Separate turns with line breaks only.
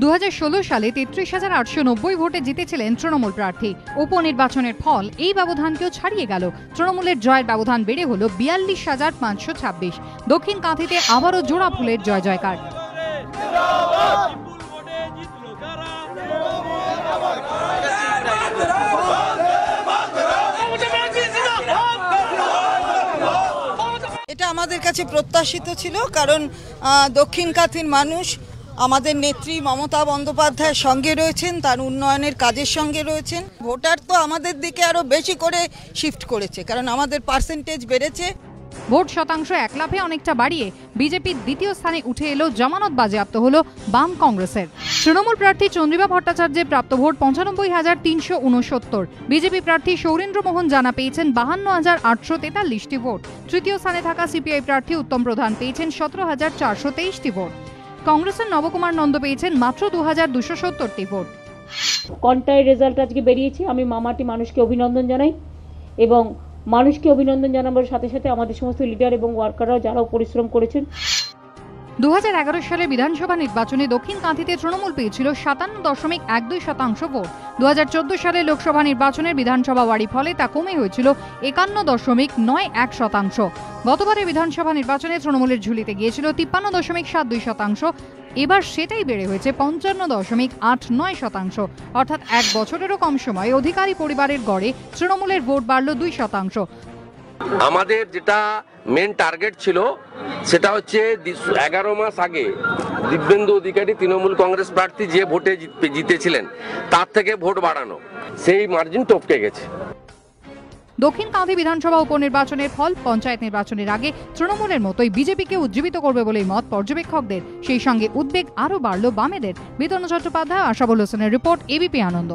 2016 সালে 33,890 ভোটে জিতেছিলেন তৃণমূল প্রার্থী। উপনির্বাচনের ফল এই ব্যবধানকেও ছাড়িয়ে গেল। তৃণমূলের জয়ের ব্যবধান বেড়ে হল 42,526। দক্ষিণ কাঁথিতে আবারও জোড়া ফুলের জয় জয়কার।
এটা আমাদের কাছে প্রত্যাশিত ছিল, কারণ দক্ষিণ কাঁথির মানুষ আমাদের নেত্রী মমতা বন্দ্যোপাধ্যায়ের সঙ্গে রয়েছেন, তার উন্নয়নের কাজের সঙ্গে রয়েছেন। ভোটার তো আমাদের দিকে আরো বেশি করে শিফট করেছে, কারণ আমাদের পার্সেন্টেজ বেড়েছে।
ভোট শতাংশ এক লাফে অনেকটা বাড়িয়ে বিজেপির দ্বিতীয় স্থানে উঠে এলো, জামানত বাজেয়াপ্ত হলো বাম কংগ্রেসের। তৃণমূল প্রার্থী চন্দ্রিমা ভট্টাচার্যের প্রাপ্ত ভোট 95,369। বিজেপি প্রার্থী সৌরেন্দ্র মোহন জানা পেয়েছেন 52,843টি ভোট। তৃতীয় স্থানে থাকা সিপিআই প্রার্থী উত্তম প্রধান পেয়েছেন 17,423টি ভোট। কংগ্রেসের নবকুমার নন্দ পেয়েছেন মাত্র 2,270টি ভোট।
কন্টায় রেজাল্ট আজকে বেরিয়েছে। আমি মামাটি মানুষকে অভিনন্দন জানাই, এবং মানুষকে অভিনন্দন জানাবার সাথে সাথে আমাদের সমস্ত লিডার এবং ওয়ার্কাররাও যারাও পরিশ্রম করেছেন।
2011 সালে বিধানসভা নির্বাচনে দক্ষিণ কাঁথিতে তৃণমূল পেয়েছিল 57.12% ভোট। 2014 সালে লোকসভা নির্বাচনের বিধানসভা ওয়ারি ফলে তা কমে হয়েছিল 51.91%। গতবারের বিধানসভা নির্বাচনে তৃণমূলের ঝুলিতে গিয়েছিল 53.72%। এবার সেটাই বেড়ে হয়েছে 55.89%। অর্থাৎ এক বছরেরও কম সময়ে অধিকারী পরিবারের গড়ে তৃণমূলের ভোট বাড়ল 2%।
আমাদের যেটা মেন টার্গেট ছিল সেটা হচ্ছে 11 মাস আগে দিব্যেন্দু অধিকারী তৃণমূল কংগ্রেস প্রার্থী যে ভোটে জিতেছিলেন তার থেকে ভোট বাড়ানো, সেই মার্জিন টপকে গেছে।
দক্ষিণ কাঁথি বিধানসভা উপনির্বাচনের ফল পঞ্চায়েত নির্বাচনের আগে তৃণমূলের মতোই বিজেপিকে উজ্জীবিত করবে বলেই মত পর্যবেক্ষকদের। সেই সঙ্গে উদ্বেগ আরও বাড়ল বামেদের। বিতনু চট্টোপাধ্যায়, আশাবুল হোসেনের রিপোর্ট, এবিপি আনন্দ।